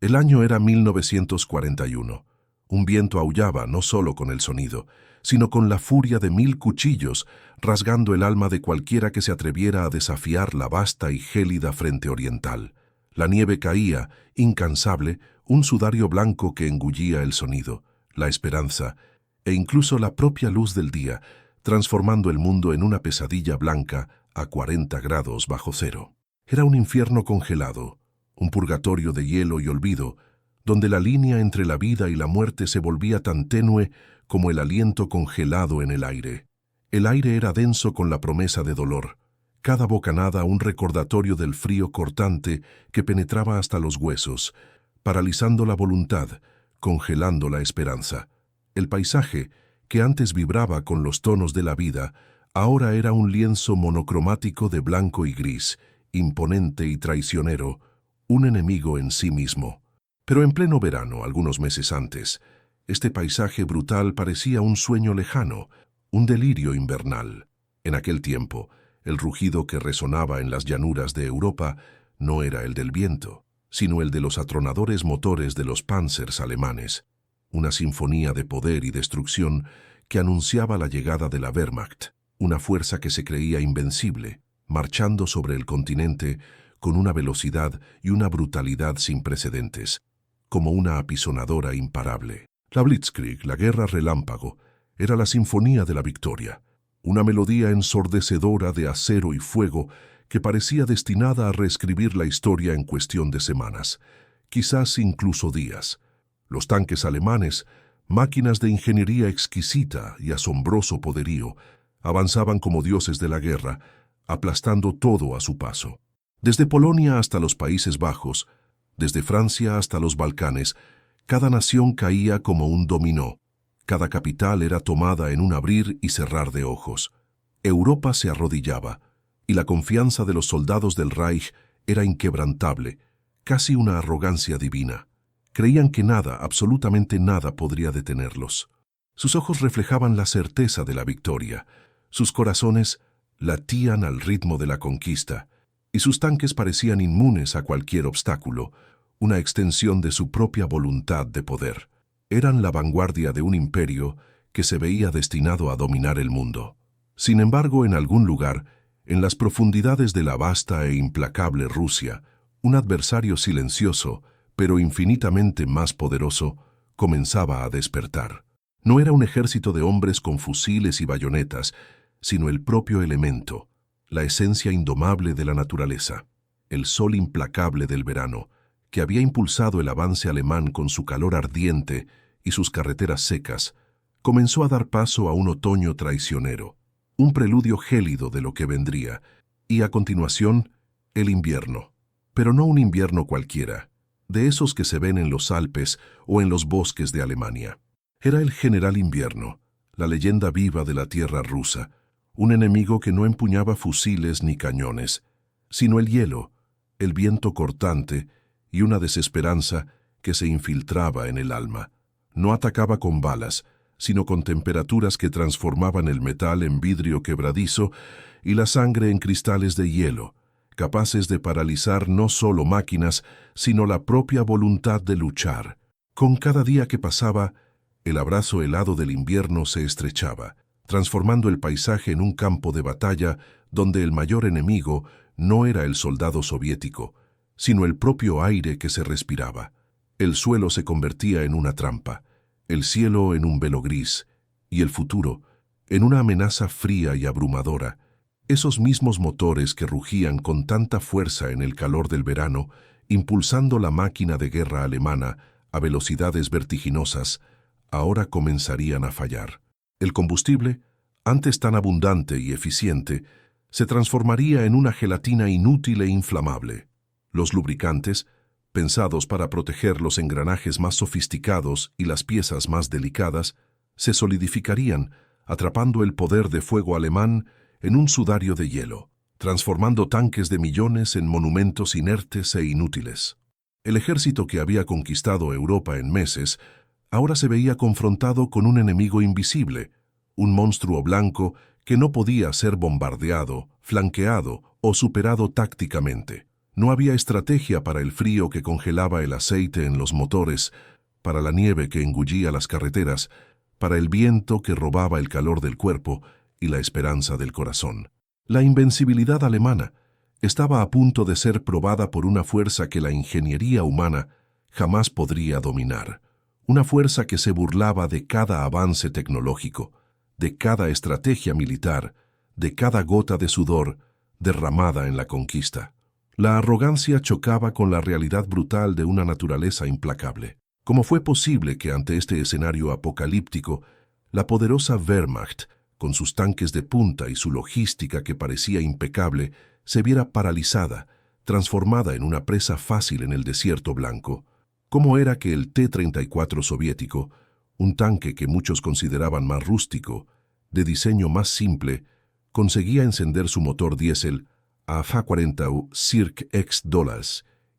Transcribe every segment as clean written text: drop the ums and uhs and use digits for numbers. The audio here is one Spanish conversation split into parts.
El año era 1941. Un viento aullaba no solo con el sonido, sino con la furia de 1000 cuchillos, rasgando el alma de cualquiera que se atreviera a desafiar la vasta y gélida frente oriental. La nieve caía, incansable, un sudario blanco que engullía el sonido, la esperanza, e incluso la propia luz del día, transformando el mundo en una pesadilla blanca a 40 grados bajo cero. Era un infierno congelado, un purgatorio de hielo y olvido, donde la línea entre la vida y la muerte se volvía tan tenue como el aliento congelado en el aire. El aire era denso con la promesa de dolor, cada bocanada un recordatorio del frío cortante que penetraba hasta los huesos, paralizando la voluntad, congelando la esperanza. El paisaje, que antes vibraba con los tonos de la vida, ahora era un lienzo monocromático de blanco y gris, imponente y traicionero, un enemigo en sí mismo. Pero en pleno verano, algunos meses antes, este paisaje brutal parecía un sueño lejano, un delirio invernal. En aquel tiempo, el rugido que resonaba en las llanuras de Europa no era el del viento, sino el de los atronadores motores de los Panzers alemanes, una sinfonía de poder y destrucción que anunciaba la llegada de la Wehrmacht, una fuerza que se creía invencible, marchando sobre el continente con una velocidad y una brutalidad sin precedentes, como una apisonadora imparable. La Blitzkrieg, la guerra relámpago, era la sinfonía de la victoria, una melodía ensordecedora de acero y fuego que parecía destinada a reescribir la historia en cuestión de semanas, quizás incluso días. Los tanques alemanes, máquinas de ingeniería exquisita y asombroso poderío, avanzaban como dioses de la guerra, aplastando todo a su paso. Desde Polonia hasta los Países Bajos, desde Francia hasta los Balcanes, cada nación caía como un dominó. Cada capital era tomada en un abrir y cerrar de ojos. Europa se arrodillaba, y la confianza de los soldados del Reich era inquebrantable, casi una arrogancia divina. Creían que nada, absolutamente nada, podría detenerlos. Sus ojos reflejaban la certeza de la victoria. Sus corazones latían al ritmo de la conquista, y sus tanques parecían inmunes a cualquier obstáculo, una extensión de su propia voluntad de poder. Eran la vanguardia de un imperio que se veía destinado a dominar el mundo. Sin embargo, en algún lugar, en las profundidades de la vasta e implacable Rusia, un adversario silencioso, pero infinitamente más poderoso, comenzaba a despertar. No era un ejército de hombres con fusiles y bayonetas, sino el propio elemento, la esencia indomable de la naturaleza, el sol implacable del verano, que había impulsado el avance alemán con su calor ardiente y sus carreteras secas, comenzó a dar paso a un otoño traicionero, un preludio gélido de lo que vendría, y a continuación, el invierno. Pero no un invierno cualquiera, de esos que se ven en los Alpes o en los bosques de Alemania. Era el general invierno, la leyenda viva de la tierra rusa, un enemigo que no empuñaba fusiles ni cañones, sino el hielo, el viento cortante y una desesperanza que se infiltraba en el alma. No atacaba con balas, sino con temperaturas que transformaban el metal en vidrio quebradizo y la sangre en cristales de hielo, capaces de paralizar no solo máquinas, sino la propia voluntad de luchar. Con cada día que pasaba, el abrazo helado del invierno se estrechaba, transformando el paisaje en un campo de batalla donde el mayor enemigo no era el soldado soviético, sino el propio aire que se respiraba. El suelo se convertía en una trampa, el cielo en un velo gris, y el futuro en una amenaza fría y abrumadora. Esos mismos motores que rugían con tanta fuerza en el calor del verano, impulsando la máquina de guerra alemana a velocidades vertiginosas, ahora comenzarían a fallar. El combustible, antes tan abundante y eficiente, se transformaría en una gelatina inútil e inflamable. Los lubricantes, pensados para proteger los engranajes más sofisticados y las piezas más delicadas, se solidificarían, atrapando el poder de fuego alemán en un sudario de hielo, transformando tanques de millones en monumentos inertes e inútiles. El ejército que había conquistado Europa en meses, ahora se veía confrontado con un enemigo invisible, un monstruo blanco que no podía ser bombardeado, flanqueado o superado tácticamente. No había estrategia para el frío que congelaba el aceite en los motores, para la nieve que engullía las carreteras, para el viento que robaba el calor del cuerpo y la esperanza del corazón. La invencibilidad alemana estaba a punto de ser probada por una fuerza que la ingeniería humana jamás podría dominar. Una fuerza que se burlaba de cada avance tecnológico, de cada estrategia militar, de cada gota de sudor derramada en la conquista. La arrogancia chocaba con la realidad brutal de una naturaleza implacable. ¿Cómo fue posible que ante este escenario apocalíptico, la poderosa Wehrmacht, con sus tanques de punta y su logística que parecía impecable, se viera paralizada, transformada en una presa fácil en el desierto blanco? ¿Cómo era que el T-34 soviético, un tanque que muchos consideraban más rústico, de diseño más simple, conseguía encender su motor diésel a Fa-40 Circ X$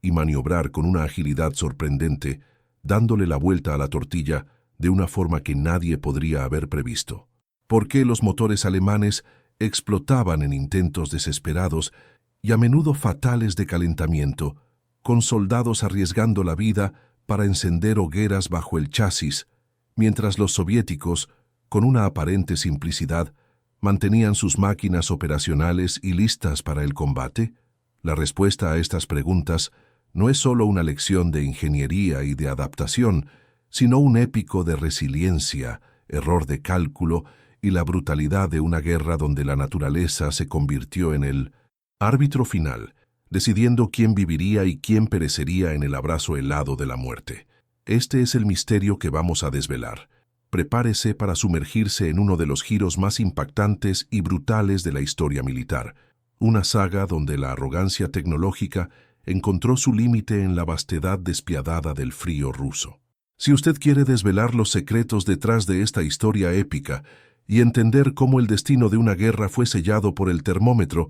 y maniobrar con una agilidad sorprendente, dándole la vuelta a la tortilla de una forma que nadie podría haber previsto? ¿Por qué los motores alemanes explotaban en intentos desesperados y a menudo fatales de calentamiento, con soldados arriesgando la vida para encender hogueras bajo el chasis, mientras los soviéticos, con una aparente simplicidad, mantenían sus máquinas operacionales y listas para el combate? La respuesta a estas preguntas no es solo una lección de ingeniería y de adaptación, sino un épico de resiliencia, error de cálculo y la brutalidad de una guerra donde la naturaleza se convirtió en el árbitro final, decidiendo quién viviría y quién perecería en el abrazo helado de la muerte. Este es el misterio que vamos a desvelar. Prepárese para sumergirse en uno de los giros más impactantes y brutales de la historia militar, una saga donde la arrogancia tecnológica encontró su límite en la vastedad despiadada del frío ruso. Si usted quiere desvelar los secretos detrás de esta historia épica y entender cómo el destino de una guerra fue sellado por el termómetro,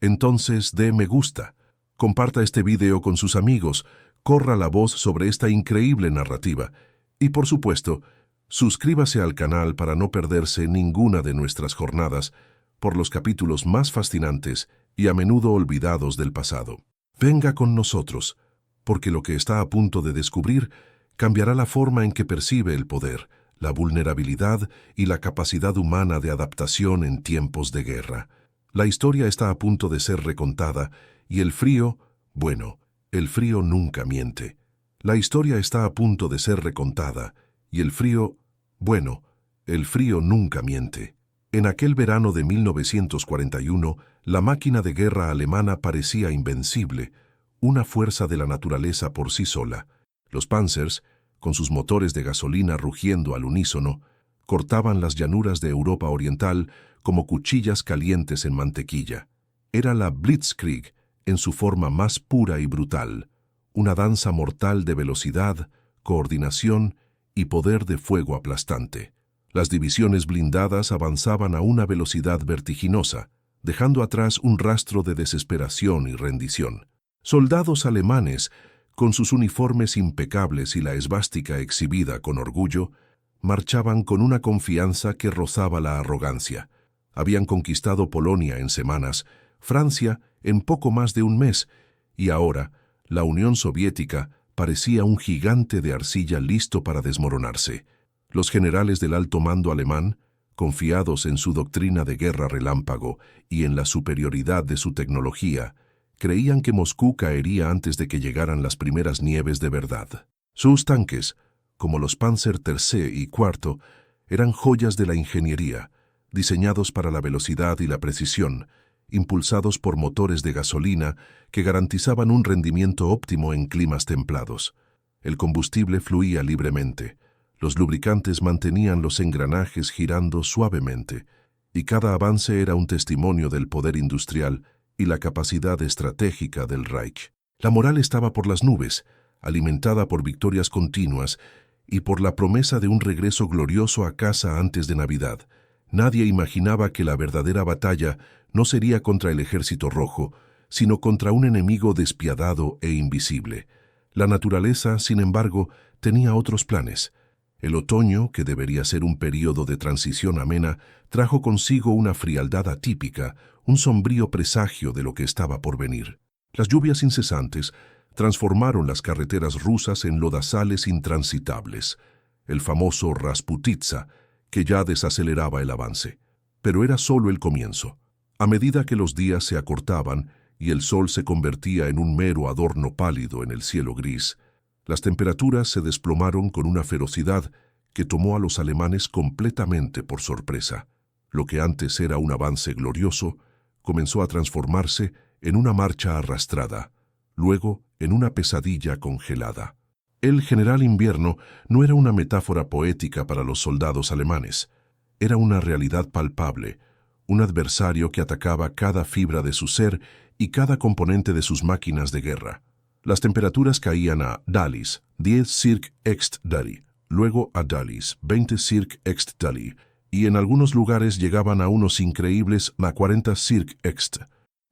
entonces dé me gusta, comparta este video con sus amigos, corra la voz sobre esta increíble narrativa y, por supuesto, suscríbase al canal para no perderse ninguna de nuestras jornadas por los capítulos más fascinantes y a menudo olvidados del pasado. Venga con nosotros, porque lo que está a punto de descubrir cambiará la forma en que percibe el poder, la vulnerabilidad y la capacidad humana de adaptación en tiempos de guerra. La historia está a punto de ser recontada y el frío nunca miente. La historia está a punto de ser recontada y el frío nunca miente. En aquel verano de 1941, la máquina de guerra alemana parecía invencible, una fuerza de la naturaleza por sí sola. Los Panzers, con sus motores de gasolina rugiendo al unísono, cortaban las llanuras de Europa Oriental como cuchillas calientes en mantequilla. Era la Blitzkrieg en su forma más pura y brutal, una danza mortal de velocidad, coordinación y poder de fuego aplastante. Las divisiones blindadas avanzaban a una velocidad vertiginosa, dejando atrás un rastro de desesperación y rendición. Soldados alemanes, con sus uniformes impecables y la esvástica exhibida con orgullo, marchaban con una confianza que rozaba la arrogancia. Habían conquistado Polonia en semanas, Francia en poco más de un mes, y ahora la Unión Soviética parecía un gigante de arcilla listo para desmoronarse. Los generales del alto mando alemán, confiados en su doctrina de guerra relámpago y en la superioridad de su tecnología, creían que Moscú caería antes de que llegaran las primeras nieves de verdad. Sus tanques, como los Panzer III y IV, eran joyas de la ingeniería, diseñados para la velocidad y la precisión, impulsados por motores de gasolina que garantizaban un rendimiento óptimo en climas templados. El combustible fluía libremente, los lubricantes mantenían los engranajes girando suavemente, y cada avance era un testimonio del poder industrial y la capacidad estratégica del Reich. La moral estaba por las nubes, alimentada por victorias continuas y por la promesa de un regreso glorioso a casa antes de Navidad. Nadie imaginaba que la verdadera batalla no sería contra el Ejército Rojo, sino contra un enemigo despiadado e invisible. La naturaleza, sin embargo, tenía otros planes. El otoño, que debería ser un período de transición amena, trajo consigo una frialdad atípica, un sombrío presagio de lo que estaba por venir. Las lluvias incesantes transformaron las carreteras rusas en lodazales intransitables, el famoso Rasputitsa, que ya desaceleraba el avance. Pero era solo el comienzo. A medida que los días se acortaban y el sol se convertía en un mero adorno pálido en el cielo gris, las temperaturas se desplomaron con una ferocidad que tomó a los alemanes completamente por sorpresa. Lo que antes era un avance glorioso comenzó a transformarse en una marcha arrastrada, luego en una pesadilla congelada. El general invierno no era una metáfora poética para los soldados alemanes. Era una realidad palpable, un adversario que atacaba cada fibra de su ser y cada componente de sus máquinas de guerra. Las temperaturas caían a Dalis, 10 circ Dali, luego a Dalis, 20 circ Dali, y en algunos lugares llegaban a unos increíbles 40 circ Ext.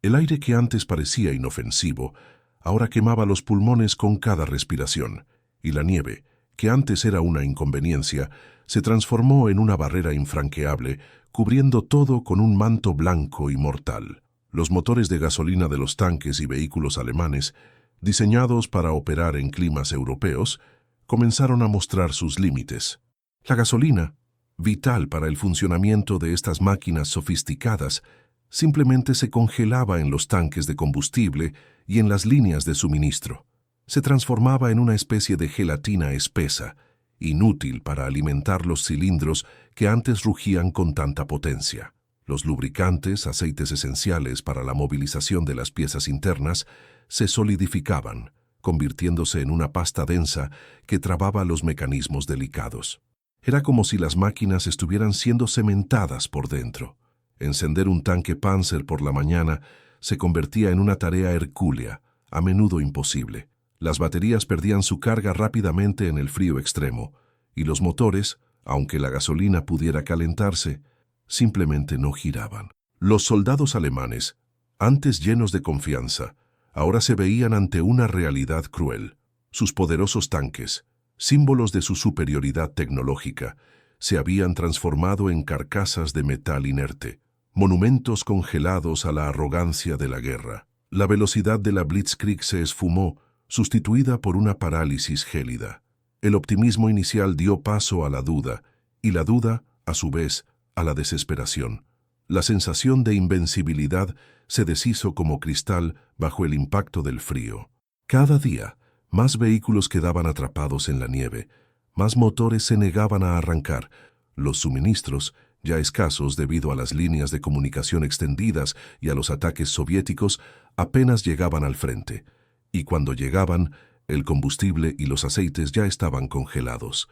El aire que antes parecía inofensivo, ahora quemaba los pulmones con cada respiración, y la nieve, que antes era una inconveniencia, se transformó en una barrera infranqueable, cubriendo todo con un manto blanco y mortal. Los motores de gasolina de los tanques y vehículos alemanes, diseñados para operar en climas europeos, comenzaron a mostrar sus límites. La gasolina, vital para el funcionamiento de estas máquinas sofisticadas, simplemente se congelaba en los tanques de combustible y en las líneas de suministro. Se transformaba en una especie de gelatina espesa, inútil para alimentar los cilindros que antes rugían con tanta potencia. Los lubricantes, aceites esenciales para la movilización de las piezas internas, se solidificaban, convirtiéndose en una pasta densa que trababa los mecanismos delicados. Era como si las máquinas estuvieran siendo cementadas por dentro. Encender un tanque Panzer por la mañana se convertía en una tarea hercúlea, a menudo imposible. Las baterías perdían su carga rápidamente en el frío extremo, y los motores, aunque la gasolina pudiera calentarse, simplemente no giraban. Los soldados alemanes, antes llenos de confianza, ahora se veían ante una realidad cruel. Sus poderosos tanques, símbolos de su superioridad tecnológica, se habían transformado en carcasas de metal inerte, monumentos congelados a la arrogancia de la guerra. La velocidad de la Blitzkrieg se esfumó, sustituida por una parálisis gélida. El optimismo inicial dio paso a la duda, y la duda, a su vez, a la desesperación. La sensación de invencibilidad se deshizo como cristal bajo el impacto del frío. Cada día, más vehículos quedaban atrapados en la nieve, más motores se negaban a arrancar. Los suministros, ya escasos debido a las líneas de comunicación extendidas y a los ataques soviéticos, apenas llegaban al frente. Y cuando llegaban, el combustible y los aceites ya estaban congelados.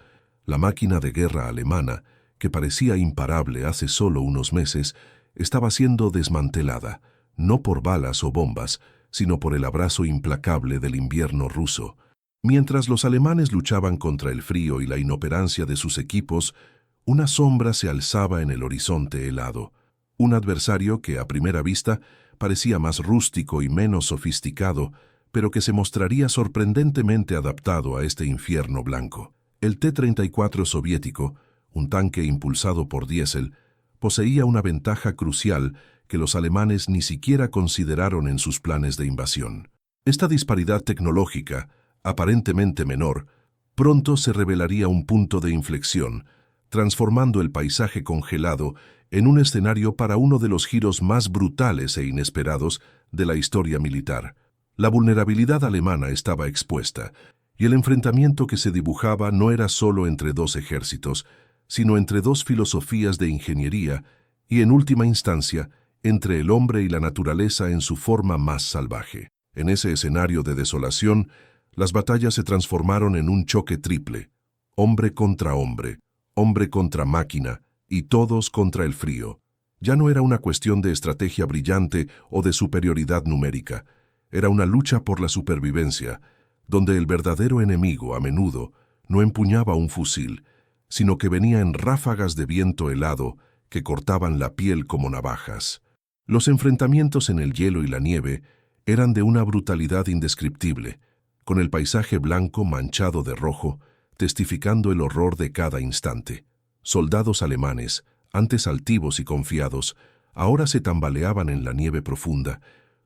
La máquina de guerra alemana, que parecía imparable hace solo unos meses, estaba siendo desmantelada, no por balas o bombas, sino por el abrazo implacable del invierno ruso. Mientras los alemanes luchaban contra el frío y la inoperancia de sus equipos, una sombra se alzaba en el horizonte helado. Un adversario que a primera vista parecía más rústico y menos sofisticado, pero que se mostraría sorprendentemente adaptado a este infierno blanco. El T-34 soviético, un tanque impulsado por diésel, poseía una ventaja crucial que los alemanes ni siquiera consideraron en sus planes de invasión. Esta disparidad tecnológica, aparentemente menor, pronto se revelaría un punto de inflexión, transformando el paisaje congelado en un escenario para uno de los giros más brutales e inesperados de la historia militar. La vulnerabilidad alemana estaba expuesta, y el enfrentamiento que se dibujaba no era solo entre dos ejércitos, sino entre dos filosofías de ingeniería y, en última instancia, entre el hombre y la naturaleza en su forma más salvaje. En ese escenario de desolación, las batallas se transformaron en un choque triple: hombre contra máquina, y todos contra el frío. Ya no era una cuestión de estrategia brillante o de superioridad numérica. Era una lucha por la supervivencia, donde el verdadero enemigo, a menudo, no empuñaba un fusil, sino que venía en ráfagas de viento helado que cortaban la piel como navajas. Los enfrentamientos en el hielo y la nieve eran de una brutalidad indescriptible, con el paisaje blanco manchado de rojo, testificando el horror de cada instante. Soldados alemanes, antes altivos y confiados, ahora se tambaleaban en la nieve profunda,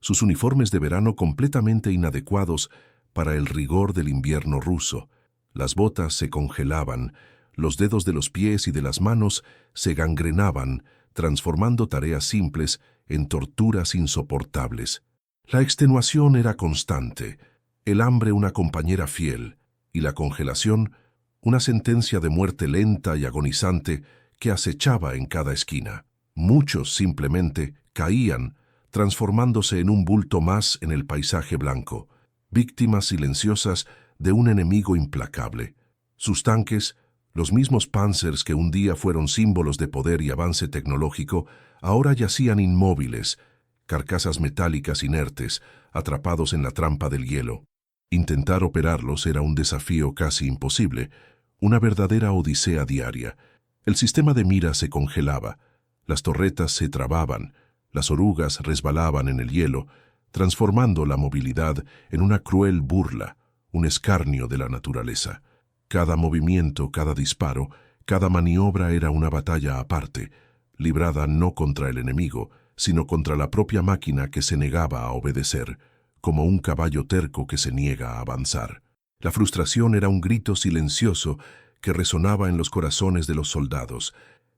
sus uniformes de verano completamente inadecuados para el rigor del invierno ruso. Las botas se congelaban, los dedos de los pies y de las manos se gangrenaban, transformando tareas simples en torturas insoportables. La extenuación era constante, el hambre una compañera fiel, y la congelación una sentencia de muerte lenta y agonizante que acechaba en cada esquina. Muchos simplemente caían, transformándose en un bulto más en el paisaje blanco, víctimas silenciosas de un enemigo implacable. Sus tanques, los mismos Panzers que un día fueron símbolos de poder y avance tecnológico, ahora yacían inmóviles, carcasas metálicas inertes, atrapados en la trampa del hielo. Intentar operarlos era un desafío casi imposible, una verdadera odisea diaria. El sistema de mira se congelaba, las torretas se trababan, las orugas resbalaban en el hielo, transformando la movilidad en una cruel burla, un escarnio de la naturaleza. Cada movimiento, cada disparo, cada maniobra era una batalla aparte, librada no contra el enemigo, sino contra la propia máquina que se negaba a obedecer, como un caballo terco que se niega a avanzar. La frustración era un grito silencioso que resonaba en los corazones de los soldados,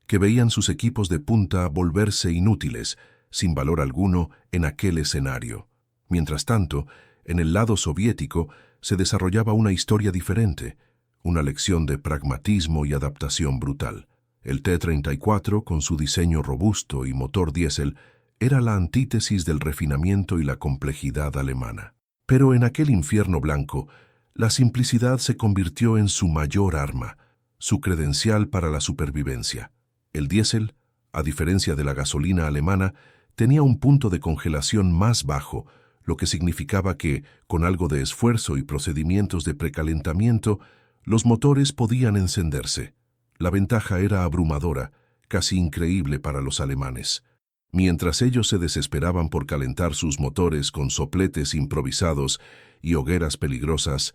que veían sus equipos de punta volverse inútiles, sin valor alguno, en aquel escenario. Mientras tanto, en el lado soviético se desarrollaba una historia diferente, una lección de pragmatismo y adaptación brutal. El T-34, con su diseño robusto y motor diésel, era la antítesis del refinamiento y la complejidad alemana. Pero en aquel infierno blanco, la simplicidad se convirtió en su mayor arma, su credencial para la supervivencia. El diésel, a diferencia de la gasolina alemana, tenía un punto de congelación más bajo, lo que significaba que, con algo de esfuerzo y procedimientos de precalentamiento, los motores podían encenderse. La ventaja era abrumadora, casi increíble para los alemanes. Mientras ellos se desesperaban por calentar sus motores con sopletes improvisados y hogueras peligrosas,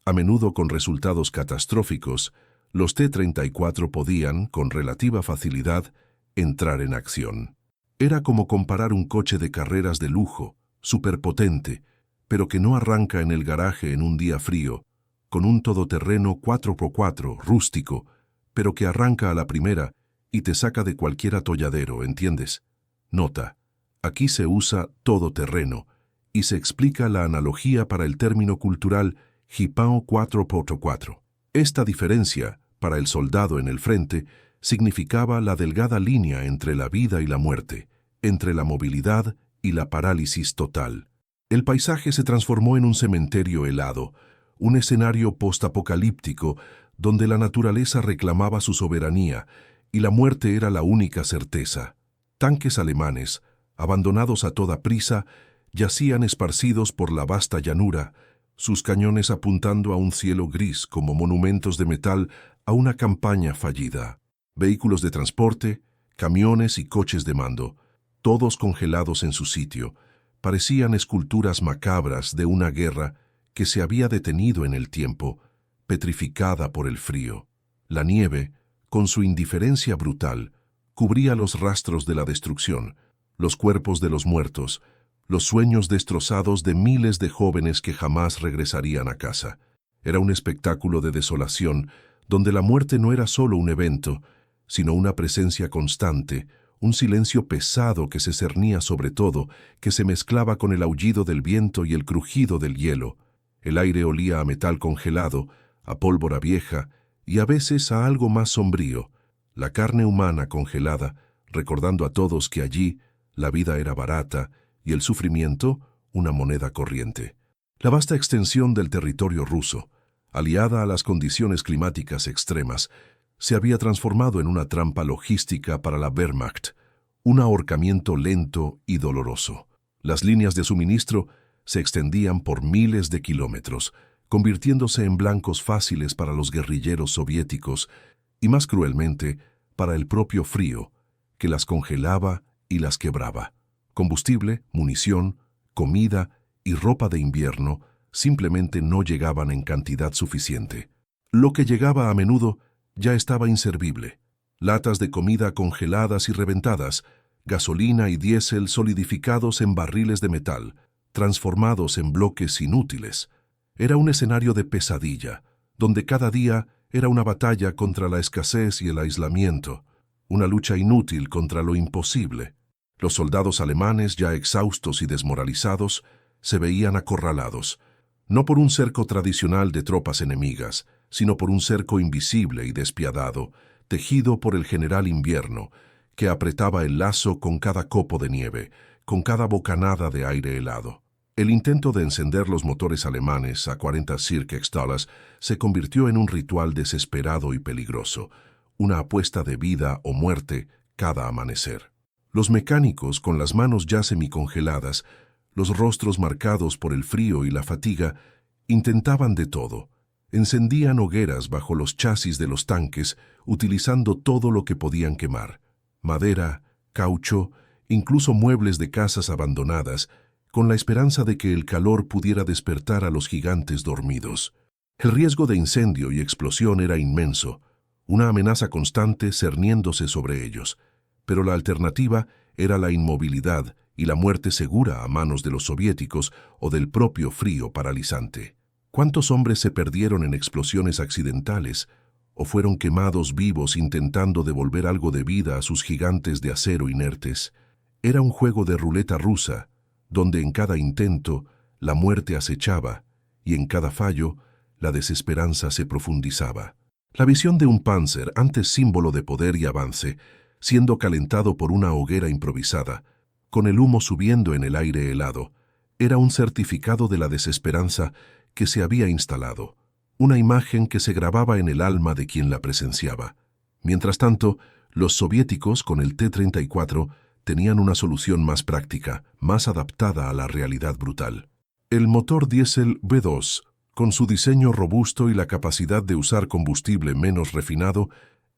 a menudo con resultados catastróficos, los T-34 podían, con relativa facilidad, entrar en acción. Era como comparar un coche de carreras de lujo, superpotente, pero que no arranca en el garaje en un día frío, con un todoterreno 4x4 rústico, pero que arranca a la primera y te saca de cualquier atolladero, ¿entiendes? Nota, aquí se usa todoterreno y se explica la analogía para el término cultural Jipao 4x4. Esta diferencia, para el soldado en el frente, significaba la delgada línea entre la vida y la muerte, entre la movilidad y la parálisis total. El paisaje se transformó en un cementerio helado, un escenario postapocalíptico donde la naturaleza reclamaba su soberanía y la muerte era la única certeza. Tanques alemanes, abandonados a toda prisa, yacían esparcidos por la vasta llanura, sus cañones apuntando a un cielo gris como monumentos de metal a una campaña fallida. Vehículos de transporte, camiones y coches de mando, todos congelados en su sitio, parecían esculturas macabras de una guerra que se había detenido en el tiempo, petrificada por el frío. La nieve, con su indiferencia brutal, cubría los rastros de la destrucción, los cuerpos de los muertos, los sueños destrozados de miles de jóvenes que jamás regresarían a casa. Era un espectáculo de desolación, donde la muerte no era solo un evento, sino una presencia constante, un silencio pesado que se cernía sobre todo, que se mezclaba con el aullido del viento y el crujido del hielo. El aire olía a metal congelado, a pólvora vieja y a veces a algo más sombrío, la carne humana congelada, recordando a todos que allí la vida era barata y el sufrimiento una moneda corriente. La vasta extensión del territorio ruso, aliada a las condiciones climáticas extremas, se había transformado en una trampa logística para la Wehrmacht, un ahorcamiento lento y doloroso. Las líneas de suministro se extendían por miles de kilómetros, convirtiéndose en blancos fáciles para los guerrilleros soviéticos y, más cruelmente, para el propio frío, que las congelaba y las quebraba. Combustible, munición, comida y ropa de invierno simplemente no llegaban en cantidad suficiente. Lo que llegaba a menudo ya estaba inservible. Latas de comida congeladas y reventadas, gasolina y diésel solidificados en barriles de metal, transformados en bloques inútiles. Era un escenario de pesadilla, donde cada día era una batalla contra la escasez y el aislamiento, una lucha inútil contra lo imposible. Los soldados alemanes, ya exhaustos y desmoralizados, se veían acorralados, no por un cerco tradicional de tropas enemigas, sino por un cerco invisible y despiadado, tejido por el general Invierno, que apretaba el lazo con cada copo de nieve, con cada bocanada de aire helado. El intento de encender los motores alemanes a 40 Cirkextalas se convirtió en un ritual desesperado y peligroso, una apuesta de vida o muerte cada amanecer. Los mecánicos, con las manos ya semicongeladas, los rostros marcados por el frío y la fatiga, intentaban de todo. Encendían hogueras bajo los chasis de los tanques, utilizando todo lo que podían quemar: madera, caucho, incluso muebles de casas abandonadas, con la esperanza de que el calor pudiera despertar a los gigantes dormidos. El riesgo de incendio y explosión era inmenso, una amenaza constante cerniéndose sobre ellos, pero la alternativa era la inmovilidad y la muerte segura a manos de los soviéticos o del propio frío paralizante. ¿Cuántos hombres se perdieron en explosiones accidentales o fueron quemados vivos intentando devolver algo de vida a sus gigantes de acero inertes? Era un juego de ruleta rusa, donde en cada intento la muerte acechaba y en cada fallo la desesperanza se profundizaba. La visión de un Panzer, antes símbolo de poder y avance, siendo calentado por una hoguera improvisada, con el humo subiendo en el aire helado, era un certificado de la desesperanza que se había instalado, una imagen que se grababa en el alma de quien la presenciaba. Mientras tanto, los soviéticos, con el T-34, tenían una solución más práctica, más adaptada a la realidad brutal. El motor diésel V2, con su diseño robusto y la capacidad de usar combustible menos refinado,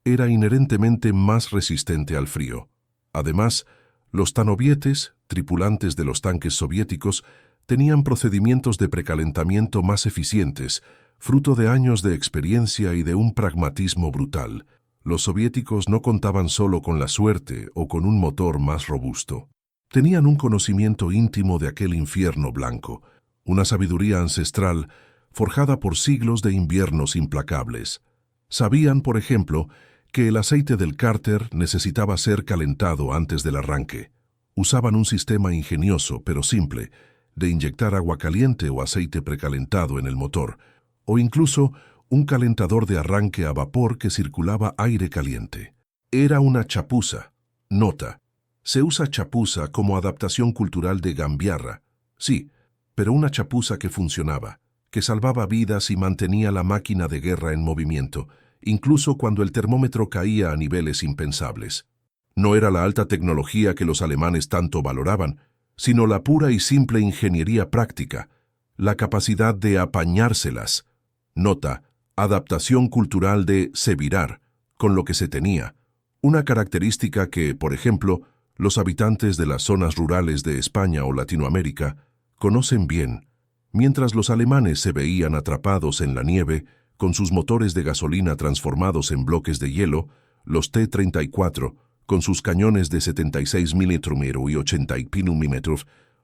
era inherentemente más resistente al frío. Además, los tanovietes, tripulantes de los tanques soviéticos, tenían procedimientos de precalentamiento más eficientes, fruto de años de experiencia y de un pragmatismo brutal. Los soviéticos no contaban solo con la suerte o con un motor más robusto. Tenían un conocimiento íntimo de aquel infierno blanco, una sabiduría ancestral forjada por siglos de inviernos implacables. Sabían, por ejemplo, que el aceite del cárter necesitaba ser calentado antes del arranque. Usaban un sistema ingenioso, pero simple, de inyectar agua caliente o aceite precalentado en el motor, o incluso un calentador de arranque a vapor que circulaba aire caliente. Era una chapuza. Nota: se usa chapuza como adaptación cultural de gambiarra. Sí, pero una chapuza que funcionaba, que salvaba vidas y mantenía la máquina de guerra en movimiento, incluso cuando el termómetro caía a niveles impensables. No era la alta tecnología que los alemanes tanto valoraban, sino la pura y simple ingeniería práctica, la capacidad de apañárselas. Nota: adaptación cultural de se virar, con lo que se tenía, una característica que, por ejemplo, los habitantes de las zonas rurales de España o Latinoamérica conocen bien, mientras los alemanes se veían atrapados en la nieve, con sus motores de gasolina transformados en bloques de hielo. Los T-34, con sus cañones de 76 mm y 80 mm,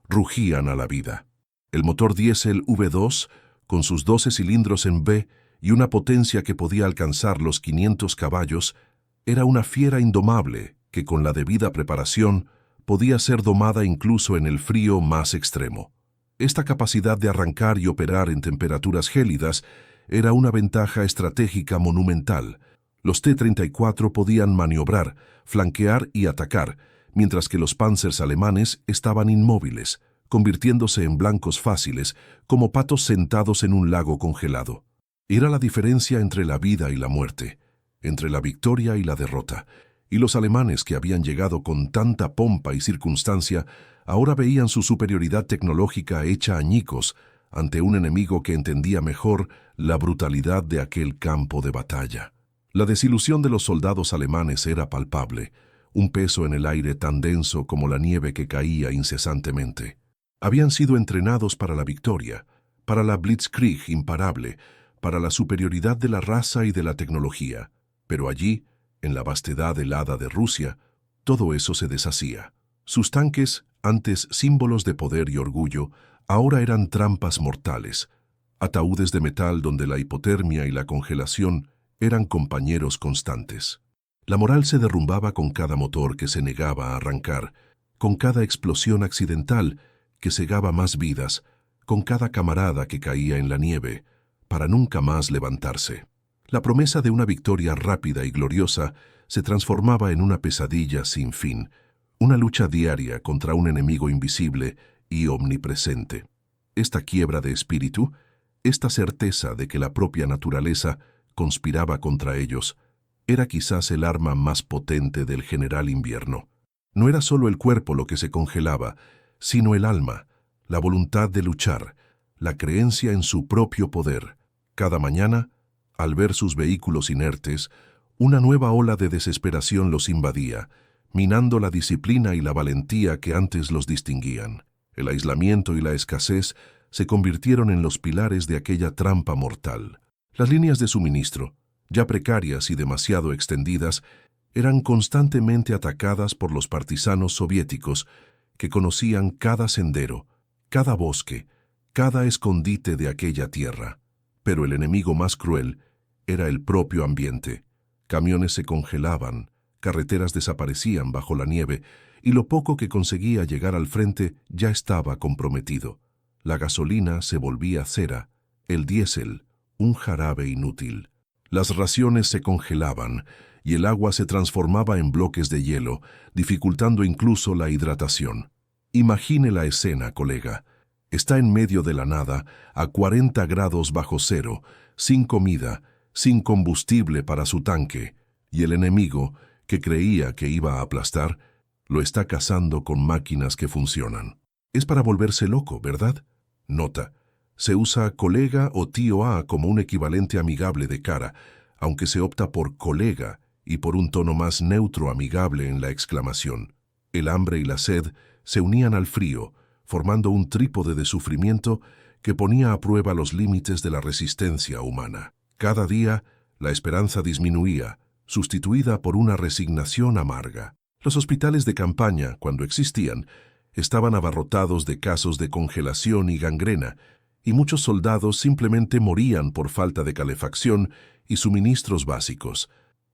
rugían a la vida. El motor diésel V2, con sus 12 cilindros en V y una potencia que podía alcanzar los 500 caballos, era una fiera indomable que, con la debida preparación, podía ser domada incluso en el frío más extremo. Esta capacidad de arrancar y operar en temperaturas gélidas era una ventaja estratégica monumental. Los T-34 podían maniobrar, flanquear y atacar, mientras que los Panzers alemanes estaban inmóviles, convirtiéndose en blancos fáciles, como patos sentados en un lago congelado. Era la diferencia entre la vida y la muerte, entre la victoria y la derrota, y los alemanes, que habían llegado con tanta pompa y circunstancia, ahora veían su superioridad tecnológica hecha añicos ante un enemigo que entendía mejor la brutalidad de aquel campo de batalla. La desilusión de los soldados alemanes era palpable, un peso en el aire tan denso como la nieve que caía incesantemente. Habían sido entrenados para la victoria, para la Blitzkrieg imparable, para la superioridad de la raza y de la tecnología, pero allí, en la vastedad helada de Rusia, Todo eso se deshacía. Sus tanques, antes símbolos de poder y orgullo, ahora eran trampas mortales, ataúdes de metal donde la hipotermia y la congelación eran compañeros constantes. La moral se derrumbaba con cada motor que se negaba a arrancar, con cada explosión accidental que cegaba más vidas, con cada camarada que caía en la nieve, para nunca más levantarse. La promesa de una victoria rápida y gloriosa se transformaba en una pesadilla sin fin, una lucha diaria contra un enemigo invisible y omnipresente. Esta quiebra de espíritu, esta certeza de que la propia naturaleza conspiraba contra ellos, era quizás el arma más potente del general invierno. No era solo el cuerpo lo que se congelaba, sino el alma, la voluntad de luchar, la creencia en su propio poder. Cada mañana, al ver sus vehículos inertes, una nueva ola de desesperación los invadía, minando la disciplina y la valentía que antes los distinguían. El aislamiento y la escasez se convirtieron en los pilares de aquella trampa mortal. Las líneas de suministro, ya precarias y demasiado extendidas, eran constantemente atacadas por los partisanos soviéticos que conocían cada sendero, cada bosque, cada escondite de aquella tierra. Pero el enemigo más cruel era el propio ambiente. Camiones se congelaban, carreteras desaparecían bajo la nieve y lo poco que conseguía llegar al frente ya estaba comprometido. La gasolina se volvía cera, el diésel, un jarabe inútil. Las raciones se congelaban y el agua se transformaba en bloques de hielo, dificultando incluso la hidratación. Imagine la escena, colega. Está en medio de la nada, a 40 grados bajo cero, sin comida, sin combustible para su tanque, y el enemigo, que creía que iba a aplastar, lo está cazando con máquinas que funcionan. Es para volverse loco, ¿verdad? Nota: se usa colega o tío A como un equivalente amigable de cara, aunque se opta por colega y por un tono más neutro amigable en la exclamación. El hambre y la sed se unían al frío, formando un trípode de sufrimiento que ponía a prueba los límites de la resistencia humana. Cada día, la esperanza disminuía, sustituida por una resignación amarga. Los hospitales de campaña, cuando existían, estaban abarrotados de casos de congelación y gangrena, y muchos soldados simplemente morían por falta de calefacción y suministros básicos.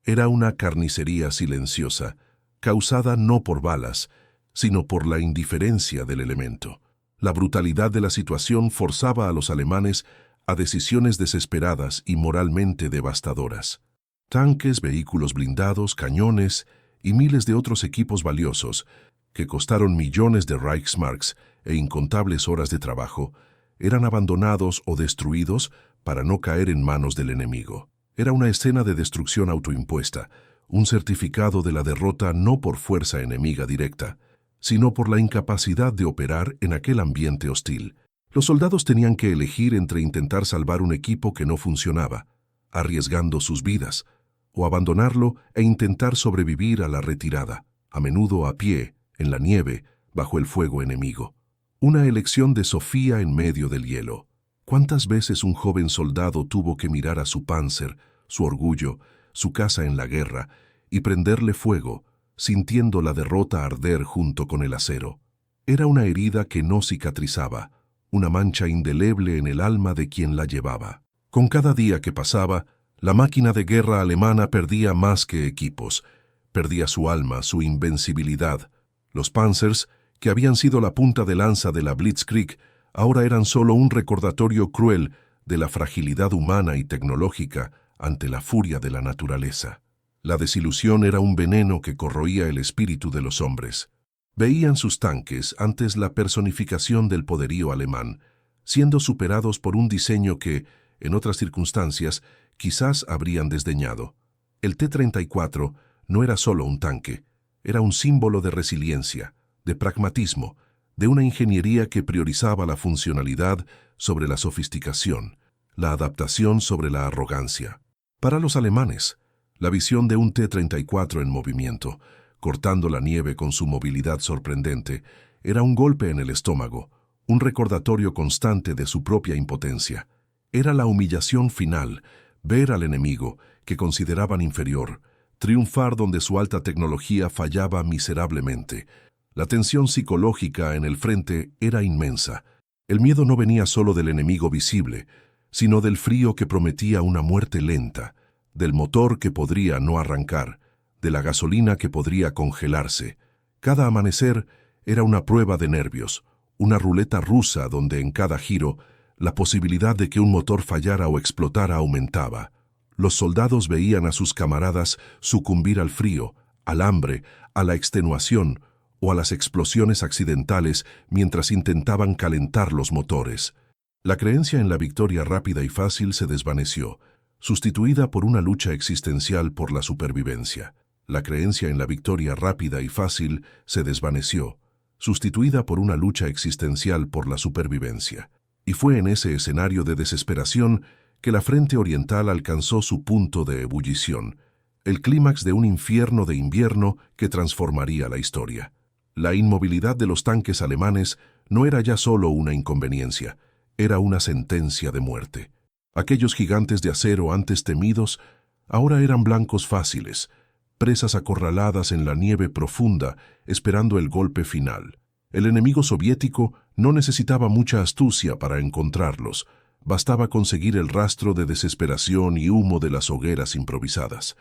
Era una carnicería silenciosa, causada no por balas, sino por la indiferencia del elemento. La brutalidad de la situación forzaba a los alemanes a decisiones desesperadas y moralmente devastadoras. Tanques, vehículos blindados, cañones y miles de otros equipos valiosos, que costaron millones de Reichsmarks e incontables horas de trabajo, eran abandonados o destruidos para no caer en manos del enemigo. Era una escena de destrucción autoimpuesta, un certificado de la derrota no por fuerza enemiga directa, sino por la incapacidad de operar en aquel ambiente hostil. Los soldados tenían que elegir entre intentar salvar un equipo que no funcionaba, arriesgando sus vidas, o abandonarlo e intentar sobrevivir a la retirada, a menudo a pie, en la nieve, bajo el fuego enemigo. Una elección de Sofía en medio del hielo. ¿Cuántas veces un joven soldado tuvo que mirar a su Panzer, su orgullo, su casa en la guerra, y prenderle fuego, sintiendo la derrota arder junto con el acero? Era una herida que no cicatrizaba, una mancha indeleble en el alma de quien la llevaba. Con cada día que pasaba, la máquina de guerra alemana perdía más que equipos, perdía su alma, su invencibilidad. Los Panzers, que habían sido la punta de lanza de la Blitzkrieg, ahora eran solo un recordatorio cruel de la fragilidad humana y tecnológica ante la furia de la naturaleza. La desilusión era un veneno que corroía el espíritu de los hombres. Veían sus tanques antes la personificación del poderío alemán, siendo superados por un diseño que, en otras circunstancias, quizás habrían desdeñado. El T-34 no era solo un tanque, era un símbolo de resiliencia, de pragmatismo, de una ingeniería que priorizaba la funcionalidad sobre la sofisticación, la adaptación sobre la arrogancia. Para los alemanes, la visión de un T-34 en movimiento, cortando la nieve con su movilidad sorprendente, era un golpe en el estómago, un recordatorio constante de su propia impotencia. Era la humillación final, ver al enemigo, que consideraban inferior, triunfar donde su alta tecnología fallaba miserablemente. La tensión psicológica en el frente era inmensa. El miedo no venía solo del enemigo visible, sino del frío que prometía una muerte lenta, del motor que podría no arrancar, de la gasolina que podría congelarse. Cada amanecer era una prueba de nervios, una ruleta rusa donde en cada giro la posibilidad de que un motor fallara o explotara aumentaba. Los soldados veían a sus camaradas sucumbir al frío, al hambre, a la extenuación o a las explosiones accidentales mientras intentaban calentar los motores. La creencia en la victoria rápida y fácil se desvaneció, sustituida por una lucha existencial por la supervivencia. La creencia en la victoria rápida y fácil se desvaneció, sustituida por una lucha existencial por la supervivencia. Y fue en ese escenario de desesperación que la Frente Oriental alcanzó su punto de ebullición, el clímax de un infierno de invierno que transformaría la historia. La inmovilidad de los tanques alemanes no era ya solo una inconveniencia, era una sentencia de muerte. Aquellos gigantes de acero antes temidos ahora eran blancos fáciles, presas acorraladas en la nieve profunda, esperando el golpe final. El enemigo soviético no necesitaba mucha astucia para encontrarlos. Bastaba conseguir el rastro de desesperación y humo de las hogueras improvisadas.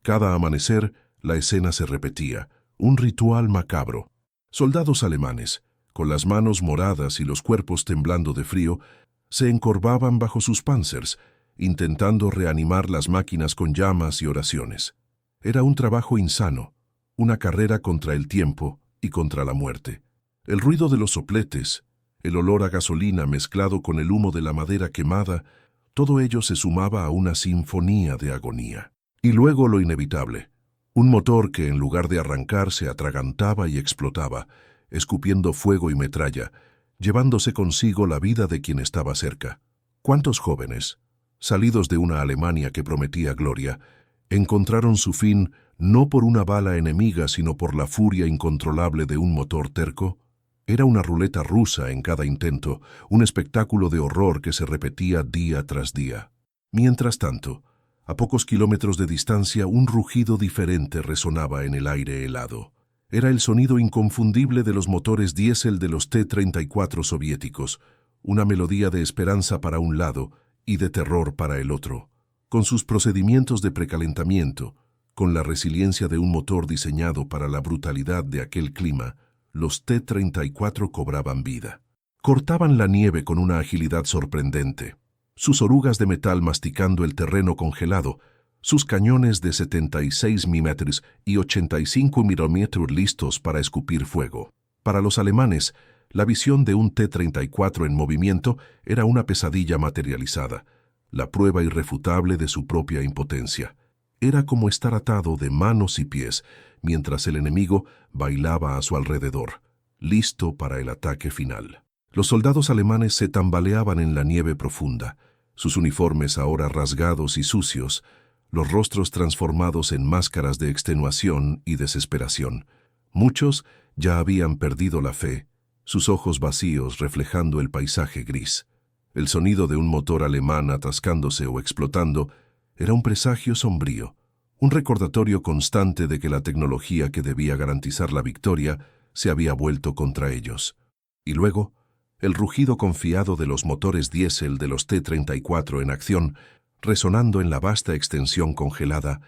Cada amanecer, la escena se repetía, un ritual macabro. Soldados alemanes, con las manos moradas y los cuerpos temblando de frío, se encorvaban bajo sus panzers, intentando reanimar las máquinas con llamas y oraciones. Era un trabajo insano, una carrera contra el tiempo y contra la muerte. El ruido de los sopletes, el olor a gasolina mezclado con el humo de la madera quemada, todo ello se sumaba a una sinfonía de agonía. Y luego lo inevitable, un motor que en lugar de arrancar se atragantaba y explotaba, escupiendo fuego y metralla, llevándose consigo la vida de quien estaba cerca. ¿Cuántos jóvenes, salidos de una Alemania que prometía gloria, encontraron su fin no por una bala enemiga sino por la furia incontrolable de un motor terco? Era una ruleta rusa en cada intento, un espectáculo de horror que se repetía día tras día. Mientras tanto, a pocos kilómetros de distancia, un rugido diferente resonaba en el aire helado. Era el sonido inconfundible de los motores diésel de los T-34 soviéticos, una melodía de esperanza para un lado y de terror para el otro. Con sus procedimientos de precalentamiento, con la resiliencia de un motor diseñado para la brutalidad de aquel clima, los T-34 cobraban vida. Cortaban la nieve con una agilidad sorprendente, sus orugas de metal masticando el terreno congelado, sus cañones de 76 milímetros y 85 milímetros listos para escupir fuego. Para los alemanes, la visión de un T-34 en movimiento era una pesadilla materializada, la prueba irrefutable de su propia impotencia. Era como estar atado de manos y pies, mientras el enemigo bailaba a su alrededor, listo para el ataque final. Los soldados alemanes se tambaleaban en la nieve profunda, sus uniformes ahora rasgados y sucios, los rostros transformados en máscaras de extenuación y desesperación. Muchos ya habían perdido la fe, sus ojos vacíos reflejando el paisaje gris. El sonido de un motor alemán atascándose o explotando era un presagio sombrío, un recordatorio constante de que la tecnología que debía garantizar la victoria se había vuelto contra ellos. Y luego, el rugido confiado de los motores diésel de los T-34 en acción, resonando en la vasta extensión congelada,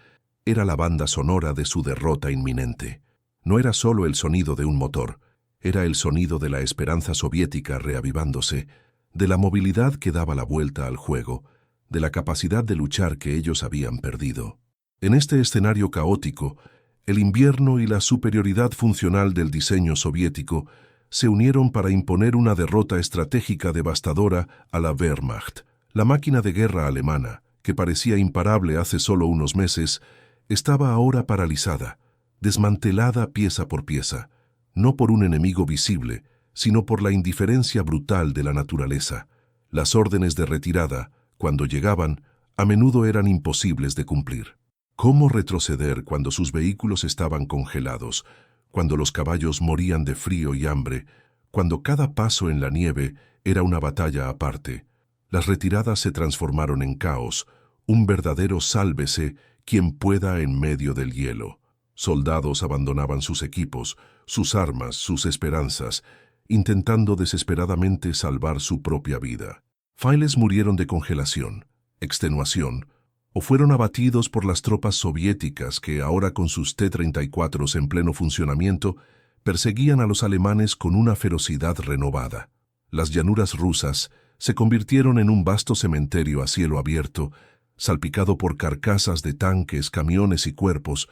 era la banda sonora de su derrota inminente. No era solo el sonido de un motor, era el sonido de la esperanza soviética reavivándose, de la movilidad que daba la vuelta al juego, de la capacidad de luchar que ellos habían perdido. En este escenario caótico, el invierno y la superioridad funcional del diseño soviético se unieron para imponer una derrota estratégica devastadora a la Wehrmacht. La máquina de guerra alemana, que parecía imparable hace solo unos meses, estaba ahora paralizada, desmantelada pieza por pieza, no por un enemigo visible, sino por la indiferencia brutal de la naturaleza. Las órdenes de retirada, cuando llegaban, a menudo eran imposibles de cumplir. ¿Cómo retroceder cuando sus vehículos estaban congelados, cuando los caballos morían de frío y hambre, cuando cada paso en la nieve era una batalla aparte? Las retiradas se transformaron en caos, un verdadero sálvese quien pueda en medio del hielo. Soldados abandonaban sus equipos, sus armas, sus esperanzas, intentando desesperadamente salvar su propia vida. Miles murieron de congelación, extenuación, o fueron abatidos por las tropas soviéticas que, ahora con sus T-34 en pleno funcionamiento, perseguían a los alemanes con una ferocidad renovada. Las llanuras rusas se convirtieron en un vasto cementerio a cielo abierto, salpicado por carcasas de tanques, camiones y cuerpos,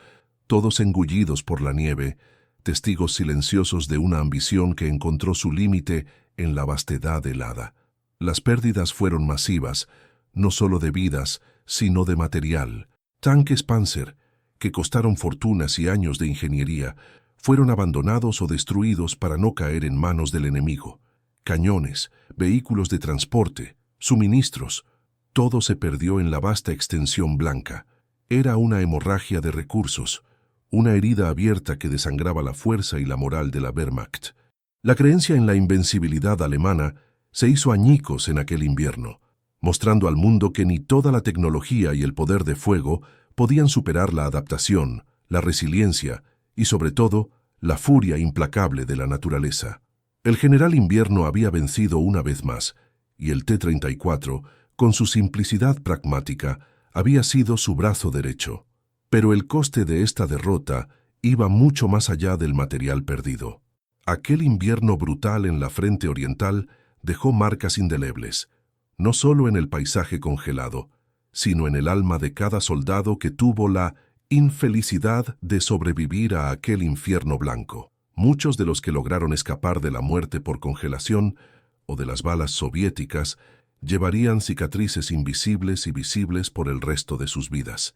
todos engullidos por la nieve, testigos silenciosos de una ambición que encontró su límite en la vastedad helada. Las pérdidas fueron masivas, no solo de vidas, sino de material. Tanques Panzer, que costaron fortunas y años de ingeniería, fueron abandonados o destruidos para no caer en manos del enemigo. Cañones, vehículos de transporte, suministros, todo se perdió en la vasta extensión blanca. Era una hemorragia de recursos, una herida abierta que desangraba la fuerza y la moral de la Wehrmacht. La creencia en la invencibilidad alemana se hizo añicos en aquel invierno, mostrando al mundo que ni toda la tecnología y el poder de fuego podían superar la adaptación, la resiliencia y, sobre todo, la furia implacable de la naturaleza. El general Invierno había vencido una vez más, y el T-34, con su simplicidad pragmática, había sido su brazo derecho. Pero el coste de esta derrota iba mucho más allá del material perdido. Aquel invierno brutal en la frente oriental dejó marcas indelebles, no solo en el paisaje congelado, sino en el alma de cada soldado que tuvo la infelicidad de sobrevivir a aquel infierno blanco. Muchos de los que lograron escapar de la muerte por congelación o de las balas soviéticas llevarían cicatrices invisibles y visibles por el resto de sus vidas.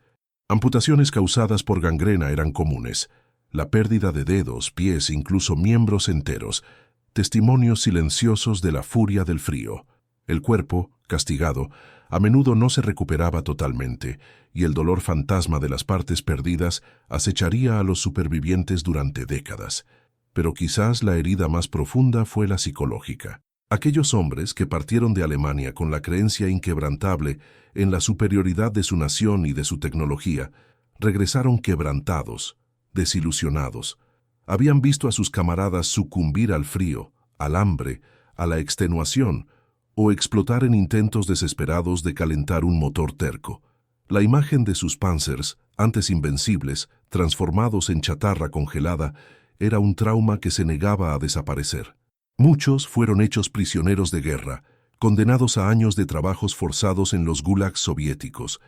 Amputaciones causadas por gangrena eran comunes, la pérdida de dedos, pies, incluso miembros enteros, testimonios silenciosos de la furia del frío. El cuerpo, castigado, a menudo no se recuperaba totalmente, y el dolor fantasma de las partes perdidas acecharía a los supervivientes durante décadas. Pero quizás la herida más profunda fue la psicológica. Aquellos hombres que partieron de Alemania con la creencia inquebrantable en la superioridad de su nación y de su tecnología, regresaron quebrantados, desilusionados. Habían visto a sus camaradas sucumbir al frío, al hambre, a la extenuación, o explotar en intentos desesperados de calentar un motor terco. La imagen de sus Panzers, antes invencibles, transformados en chatarra congelada, era un trauma que se negaba a desaparecer. Muchos fueron hechos prisioneros de guerra, condenados a años de trabajos forzados en los gulags soviéticos,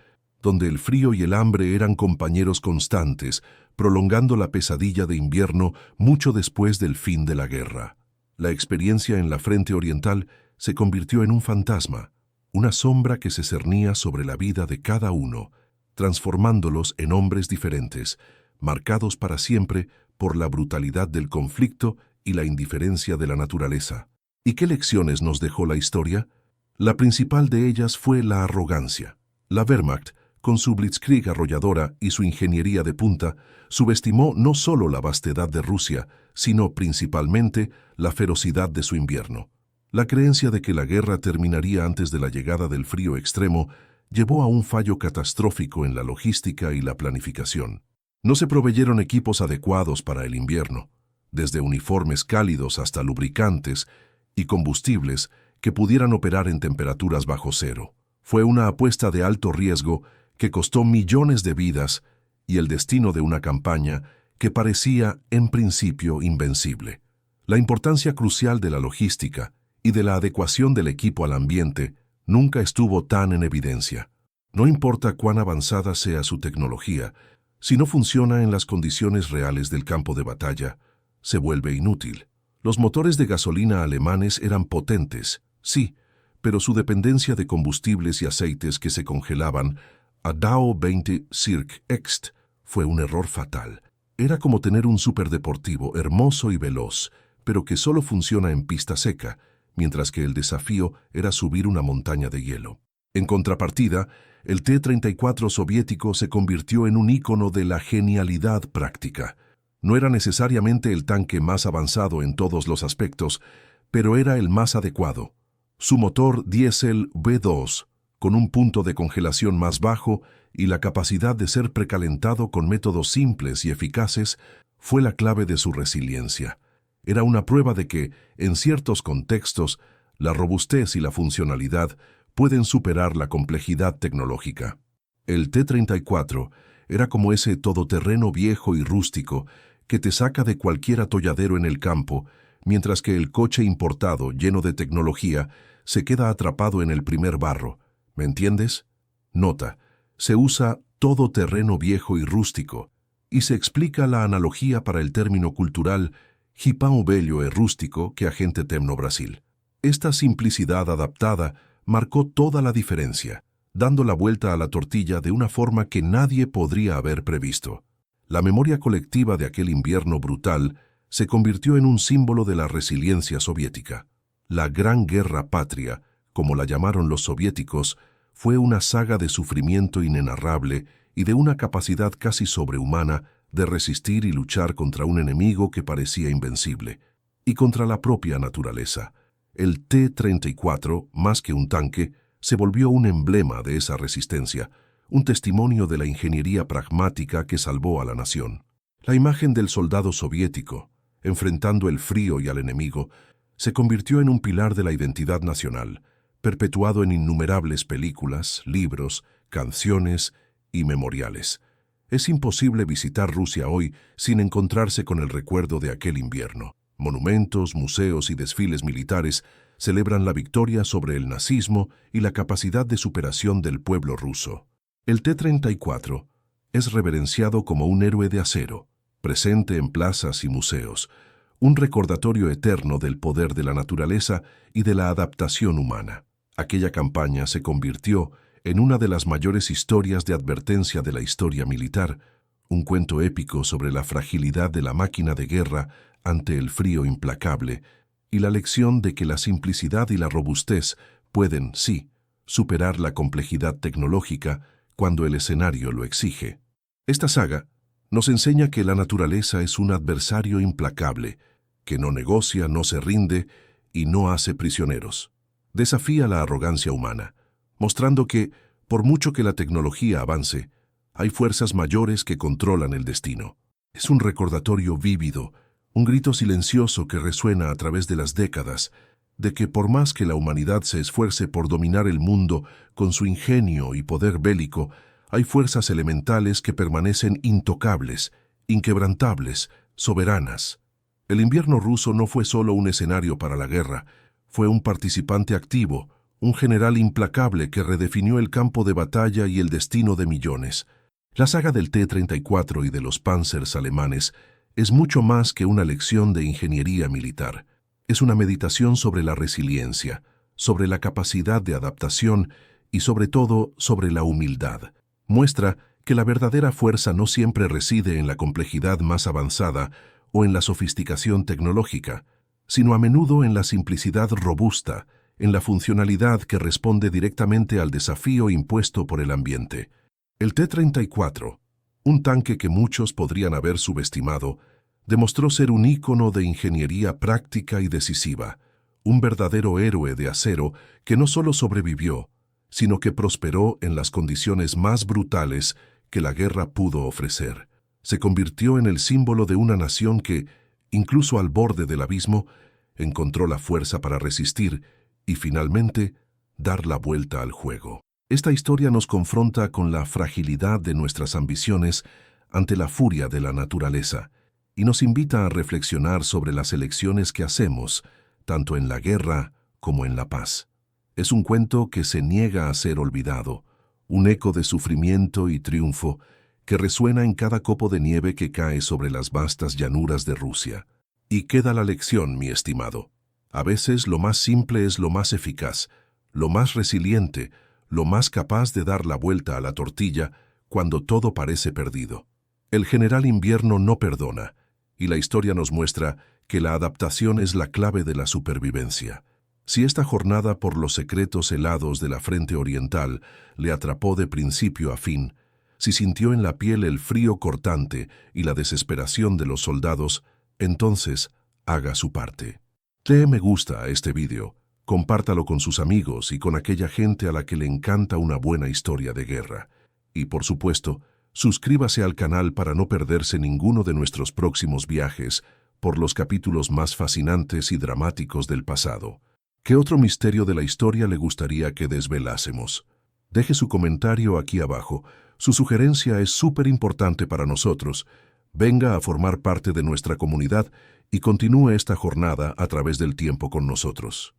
donde el frío y el hambre eran compañeros constantes, prolongando la pesadilla de invierno mucho después del fin de la guerra. La experiencia en la frente oriental se convirtió en un fantasma, una sombra que se cernía sobre la vida de cada uno, transformándolos en hombres diferentes, marcados para siempre por la brutalidad del conflicto y la indiferencia de la naturaleza. ¿Y qué lecciones nos dejó la historia? La principal de ellas fue la arrogancia. La Wehrmacht, con su blitzkrieg arrolladora y su ingeniería de punta, subestimó no solo la vastedad de Rusia, sino principalmente la ferocidad de su invierno. La creencia de que la guerra terminaría antes de la llegada del frío extremo llevó a un fallo catastrófico en la logística y la planificación. No se proveyeron equipos adecuados para el invierno, desde uniformes cálidos hasta lubricantes y combustibles que pudieran operar en temperaturas bajo cero. Fue una apuesta de alto riesgo que costó millones de vidas y el destino de una campaña que parecía, en principio, invencible. La importancia crucial de la logística y de la adecuación del equipo al ambiente nunca estuvo tan en evidencia. No importa cuán avanzada sea su tecnología, si no funciona en las condiciones reales del campo de batalla, se vuelve inútil. Los motores de gasolina alemanes eran potentes, sí, pero su dependencia de combustibles y aceites que se congelaban a Dow 20 Circ Ext fue un error fatal. Era como tener un superdeportivo hermoso y veloz, pero que solo funciona en pista seca, mientras que el desafío era subir una montaña de hielo. En contrapartida, el T-34 soviético se convirtió en un ícono de la genialidad práctica. No era necesariamente el tanque más avanzado en todos los aspectos, pero era el más adecuado. Su motor diésel V2, con un punto de congelación más bajo y la capacidad de ser precalentado con métodos simples y eficaces fue la clave de su resiliencia. Era una prueba de que, en ciertos contextos, la robustez y la funcionalidad pueden superar la complejidad tecnológica. El T-34 era como ese todoterreno viejo y rústico que te saca de cualquier atolladero en el campo, mientras que el coche importado, lleno de tecnología, se queda atrapado en el primer barro. ¿Me entiendes? Nota, se usa todoterreno viejo y rústico, y se explica la analogía para el término cultural hipão velho e rústico que a gente tem no Brasil. Esta simplicidad adaptada marcó toda la diferencia, dando la vuelta a la tortilla de una forma que nadie podría haber previsto. La memoria colectiva de aquel invierno brutal se convirtió en un símbolo de la resiliencia soviética. La Gran Guerra Patria, como la llamaron los soviéticos, fue una saga de sufrimiento inenarrable y de una capacidad casi sobrehumana de resistir y luchar contra un enemigo que parecía invencible, y contra la propia naturaleza. El T-34, más que un tanque, se volvió un emblema de esa resistencia, un testimonio de la ingeniería pragmática que salvó a la nación. La imagen del soldado soviético, enfrentando el frío y al enemigo, se convirtió en un pilar de la identidad nacional, perpetuado en innumerables películas, libros, canciones y memoriales. Es imposible visitar Rusia hoy sin encontrarse con el recuerdo de aquel invierno. Monumentos, museos y desfiles militares celebran la victoria sobre el nazismo y la capacidad de superación del pueblo ruso. El T-34 es reverenciado como un héroe de acero, presente en plazas y museos, un recordatorio eterno del poder de la naturaleza y de la adaptación humana. Aquella campaña se convirtió en una de las mayores historias de advertencia de la historia militar, un cuento épico sobre la fragilidad de la máquina de guerra ante el frío implacable y la lección de que la simplicidad y la robustez pueden, sí, superar la complejidad tecnológica cuando el escenario lo exige. Esta saga nos enseña que la naturaleza es un adversario implacable, que no negocia, no se rinde y no hace prisioneros. Desafía la arrogancia humana, mostrando que, por mucho que la tecnología avance, hay fuerzas mayores que controlan el destino. Es un recordatorio vívido, un grito silencioso que resuena a través de las décadas, de que por más que la humanidad se esfuerce por dominar el mundo con su ingenio y poder bélico, hay fuerzas elementales que permanecen intocables, inquebrantables, soberanas. El invierno ruso no fue solo un escenario para la guerra, fue un participante activo, un general implacable que redefinió el campo de batalla y el destino de millones. La saga del T-34 y de los Panzers alemanes es mucho más que una lección de ingeniería militar. Es una meditación sobre la resiliencia, sobre la capacidad de adaptación y sobre todo sobre la humildad. Muestra que la verdadera fuerza no siempre reside en la complejidad más avanzada o en la sofisticación tecnológica, sino a menudo en la simplicidad robusta, en la funcionalidad que responde directamente al desafío impuesto por el ambiente. El T-34, un tanque que muchos podrían haber subestimado, demostró ser un ícono de ingeniería práctica y decisiva, un verdadero héroe de acero que no solo sobrevivió, sino que prosperó en las condiciones más brutales que la guerra pudo ofrecer. Se convirtió en el símbolo de una nación que, incluso al borde del abismo, encontró la fuerza para resistir y, finalmente, dar la vuelta al juego. Esta historia nos confronta con la fragilidad de nuestras ambiciones ante la furia de la naturaleza y nos invita a reflexionar sobre las elecciones que hacemos, tanto en la guerra como en la paz. Es un cuento que se niega a ser olvidado, un eco de sufrimiento y triunfo que resuena en cada copo de nieve que cae sobre las vastas llanuras de Rusia. Y queda la lección, mi estimado. A veces lo más simple es lo más eficaz, lo más resiliente, lo más capaz de dar la vuelta a la tortilla cuando todo parece perdido. El general invierno no perdona, y la historia nos muestra que la adaptación es la clave de la supervivencia. Si esta jornada por los secretos helados de la frente oriental le atrapó de principio a fin, si sintió en la piel el frío cortante y la desesperación de los soldados, entonces haga su parte. Dé me gusta a este vídeo, compártalo con sus amigos y con aquella gente a la que le encanta una buena historia de guerra. Y, por supuesto, suscríbase al canal para no perderse ninguno de nuestros próximos viajes por los capítulos más fascinantes y dramáticos del pasado. ¿Qué otro misterio de la historia le gustaría que desvelásemos? Deje su comentario aquí abajo. Su sugerencia es súper importante para nosotros. Venga a formar parte de nuestra comunidad y continúe esta jornada a través del tiempo con nosotros.